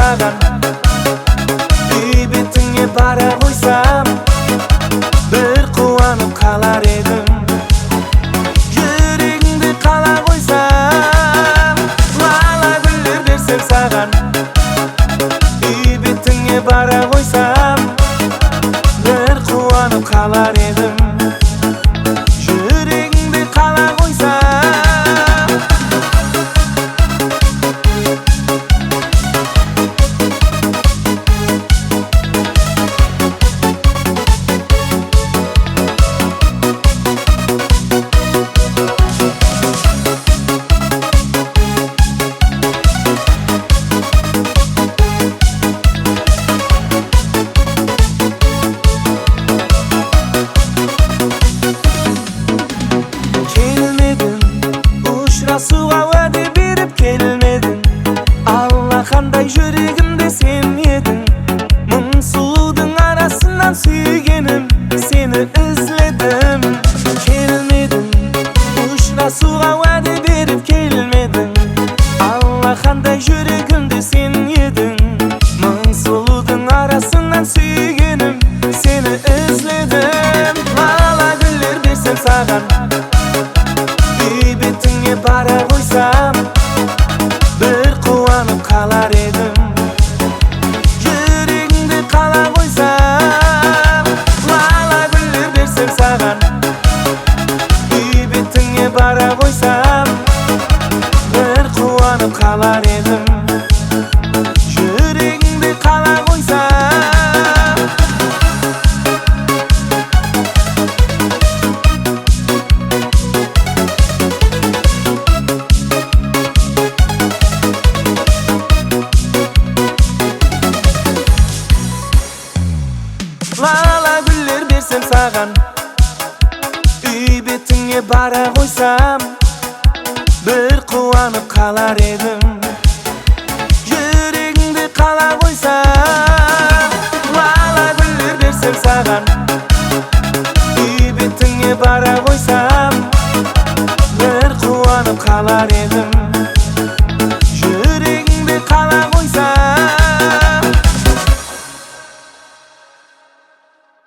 саған, үй бетіңе бара қойсам, бір қуанып қалар едім. Жүрегіңді қала қойсам, лала гүлдер берсем саған, үй бетіңе бара қойсам, бір қуанып қалар едім. Жүрегіңді қала қойсам, ұшырасуға уәде беріп келмедің. Алақандай жүрегімде сен едің. Мың сұлудың арасынан сүйгенім, сені ізледім. Келмедің, ұшырасуға уәде беріп келмедің. Алақандай жүрегімде сен едің. Мың сұлудың арасынан сүйгенім, сені ізледім. Лала гүлдер берсем саған, үй бетіңе бара қойсам, бір қуанып қалар едім. Жүрегіңді қала қойсам, лала гүлдер берсем саған, үй бетіңе бара қойсам, бір қуанып қалар едім. Жүрегіңді қала қойсам, лала гүлдер берсем саған, үй бетіңе бара қойсам, бір қуанып қалар едім. Жүрегіңді қала қойсам, лала гүлдер берсем саған, үй бетіңе бара қойсам, бір қуанып қалар едім.